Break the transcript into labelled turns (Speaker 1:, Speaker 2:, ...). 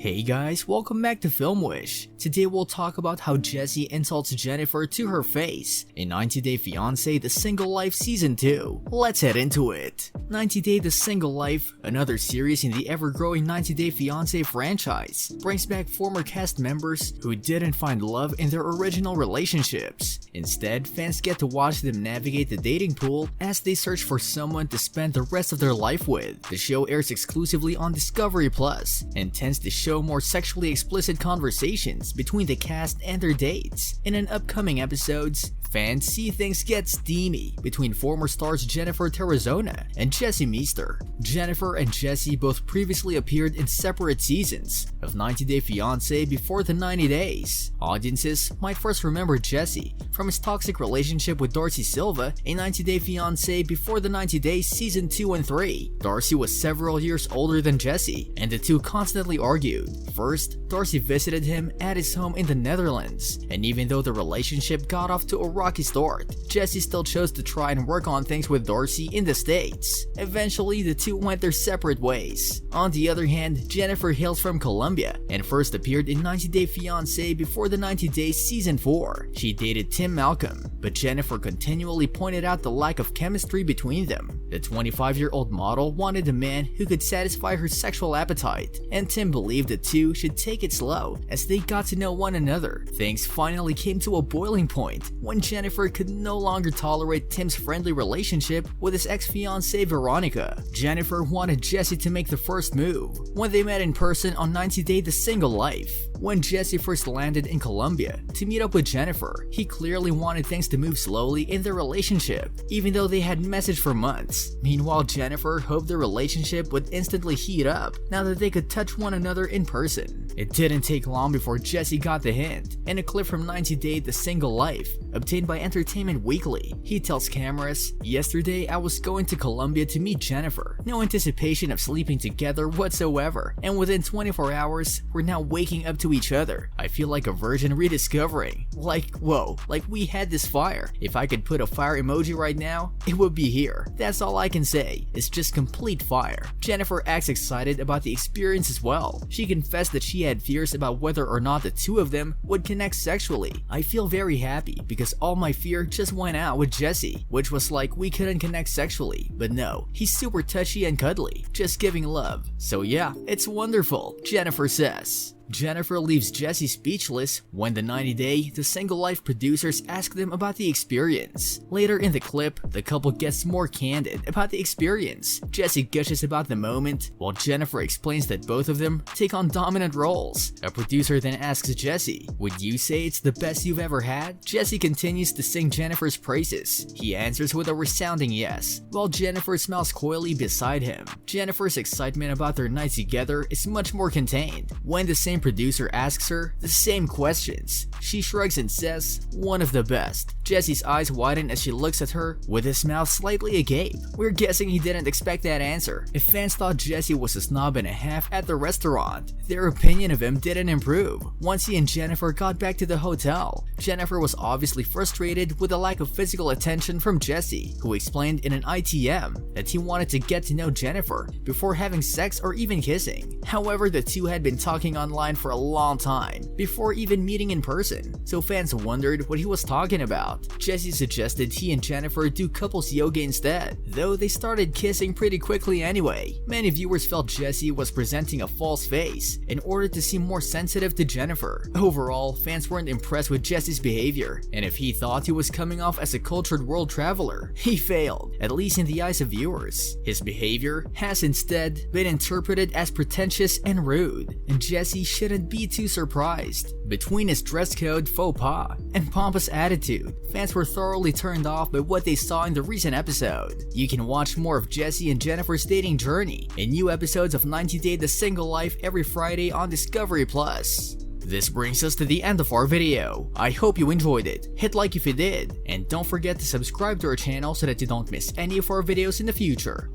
Speaker 1: Hey guys, welcome back to Film Wish. Today we'll talk about how Jesse insults Jeniffer to her face in 90 Day Fiancé The Single Life Season 2. Let's head into it. 90 Day The Single Life, another series in the ever-growing 90 Day Fiancé franchise, brings back former cast members who didn't find love in their original relationships. Instead, fans get to watch them navigate the dating pool as they search for someone to spend the rest of their life with. The show airs exclusively on discoveryplus and tends to show more sexually explicit conversations between the cast and their dates. In an upcoming episodes, fans see things get steamy between former stars Jennifer Tarazona and Jesse Meester. Jennifer and Jesse both previously appeared in separate seasons of 90 Day Fiancé before the 90 days. Audiences might first remember Jesse from his toxic relationship with Darcey Silva in 90 Day Fiancé before the 90 Days Season 2 and 3. Darcey was several years older than Jesse, and the two constantly argued. First, Darcey visited him at his home in the Netherlands, and even though the relationship got off to a rocky start, Jesse still chose to try and work on things with Darcey in the States. Eventually, the two went their separate ways. On the other hand, Jennifer hails from Colombia and first appeared in 90 Day Fiancé before the 90 Days Season 4. She dated Tim Malcolm, but Jennifer continually pointed out the lack of chemistry between them. The 25-year-old model wanted a man who could satisfy her sexual appetite, and Tim believed the two should take it slow as they got to know one another. Things finally came to a boiling point when Jennifer could no longer tolerate Tim's friendly relationship with his ex-fiancée Veronica. Jennifer wanted Jesse to make the first move when they met in person on 90 Day The Single Life. When Jesse first landed in Colombia to meet up with Jennifer, he clearly wanted things to move slowly in their relationship, even though they had messaged for months. Meanwhile, Jennifer hoped the relationship would instantly heat up now that they could touch one another in person. It didn't take long before Jesse got the hint. In a clip from 90 Day The Single Life, obtained by Entertainment Weekly, he tells cameras, "Yesterday I was going to Colombia to meet Jennifer. No anticipation of sleeping together whatsoever, and within 24 hours, we're now waking up to each other. I feel like a virgin rediscovering. Like, whoa, like we had this fire. If I could put a fire emoji right now, it would be here. That's all I can say. It's just complete fire." Jennifer acts excited about the experience as well. She confessed that she had fears about whether or not the two of them would connect sexually. "I feel very happy because all my fear just went out with Jesse, which was like we couldn't connect sexually, but no, he's super touchy and cuddly, just giving love. So yeah, it's wonderful," Jennifer says. Jennifer leaves Jesse speechless when the 90 Day The Single Life producers ask them about the experience. Later in the clip, the couple gets more candid about the experience. Jesse gushes about the moment, while Jennifer explains that both of them take on dominant roles. A producer then asks Jesse, "Would you say it's the best you've ever had?" Jesse continues to sing Jennifer's praises. He answers with a resounding yes, while Jennifer smiles coyly beside him. Jennifer's excitement about their night together is much more contained. When the same producer asks her the same questions, she shrugs and says, "One of the best." Jesse's eyes widen as she looks at her with his mouth slightly agape. We're guessing he didn't expect that answer. If fans thought Jesse was a snob and a half at the restaurant, their opinion of him didn't improve. Once he and Jennifer got back to the hotel, Jennifer was obviously frustrated with the lack of physical attention from Jesse, who explained in an ITM that he wanted to get to know Jennifer before having sex or even kissing. However, the two had been talking online for a long time before even meeting in person, so fans wondered what he was talking about. Jesse suggested he and Jennifer do couples yoga instead, though they started kissing pretty quickly anyway. Many viewers felt Jesse was presenting a false face in order to seem more sensitive to Jennifer. Overall, fans weren't impressed with Jesse's behavior, and if he thought he was coming off as a cultured world traveler, he failed, at least in the eyes of viewers. His behavior has instead been interpreted as pretentious and rude, and Jesse shouldn't be too surprised. Between his dress code faux pas and pompous attitude, fans were thoroughly turned off by what they saw in the recent episode. You can watch more of Jesse and Jennifer's dating journey in new episodes of 90 Day The Single Life every Friday on discoveryplus. This brings us to the end of our video. I hope you enjoyed it. Hit like if you did, and don't forget to subscribe to our channel so that you don't miss any of our videos in the future.